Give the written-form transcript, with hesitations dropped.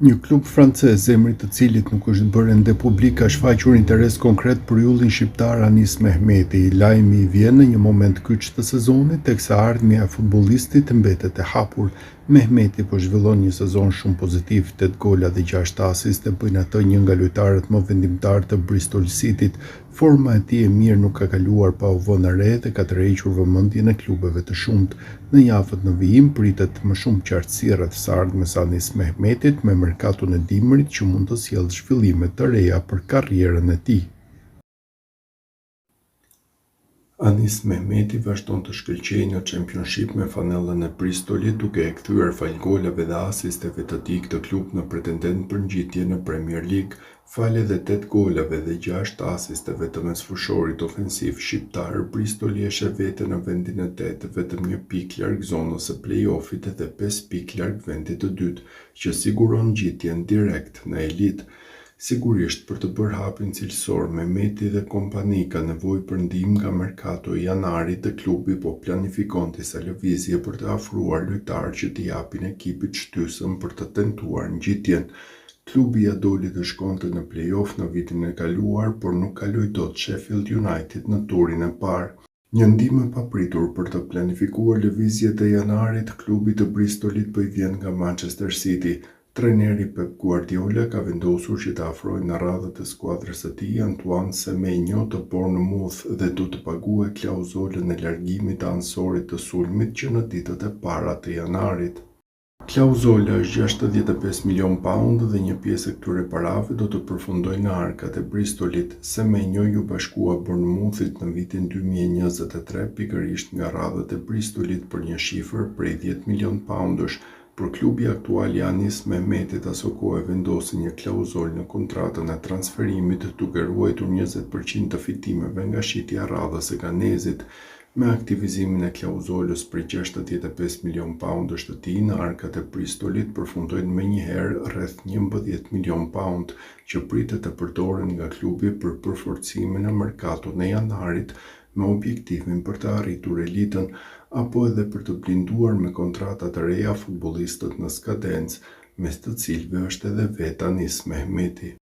Një klub francez, zemri të cilit nuk është bërë ende publik, ka shfaqur interes konkret për yllin shqiptar Anis Mehmeti. Lajmi vjen në një moment kyç të sezonit, teksa ardhmja e futbollistit mbetet e hapur. Mehmeti po zhvillon një sezon shumë pozitiv, 8 gola dhe 6 asiste bëjnë atë një nga lojtarët më vendimtar të Bristol Cityt. Forma e tij e mirë nuk ka kaluar pa u vënë re dhe ka tërhequr vëmendjen e klubeve të shumt. Në javët në vijim pritet më shumë qartësi rreth së ardhmes së Anis Mehmetit me merkaton e dimrit që mund të sjellë zhvillime të reja për karrierën e tij. Anis Mehmeti vazhdon të shkëlqejë në Championship me fanellën e Bristolit, duke e kthyer fal golave dhe asisteve të tij këtë klub në pretendent për ngjitje në Premier League. Fal edhe 8 golave dhe 6 asisteve të mesfushorit ofensiv shqiptar, Bristoli e sheh veten në vendin e 8, vetëm 1 pikë larg zonës së play-offit dhe 5 pikë larg vendit të dytë, që siguron ngjitjen direkt në elit. Sigurisht, për të bërë hapin cilësor, Mehmeti dhe kompani ka nevojë për ndihmë nga merkato i janarit dhe klubi po planifikon disa lëvizje për të afruar lojtarë që t'i japin ekipit shtysëm për të tentuar ngjitjen. Klubi ja doli të shkonte në play-off në vitin e kaluar, por nuk kaloi dot Sheffield United në turin e parë. Një ndihmë e papritur për të planifikuar lëvizjet e janarit, klubi të Bristolit po i vjen nga Manchester City. Trajneri Pep Guardiola ka vendosur që të afrojë në radhët e skuadrës së tij Antoine Semenyo të Bournemouth dhe do të paguajë klauzolën e largimit të ansorit të sulmit që në ditët e para të janarit. Klauzola është 65 milion pound dhe një pjesë e këtyre parave do të përfundojë në arkat e Bristolit. Semenyo ju bashkua Bournemouthit në vitin 2023 pikërisht nga radhët e Bristolit për një shifër prej 10 milion poundësh. Por klubi aktual i Anis Mehmetit aso kohë vendosi një klauzolë në kontratën e transferimit duke ruajtur 20% të fitimeve nga shitja radhës e ganezit. Me aktivizimin e klauzolës për 65 milion poundësh të tij në arkat e Bristolit përfundojnë menjëherë rreth 11 milion pound që pritet të përdoren nga klubi për përforcimin e merkaton e janarit me objektivin për të arritur elitën apo edhe për të blinduar me kontrata të reja futbollistët në skadencë, mes të cilëve është edhe vetë Anis Mehmeti.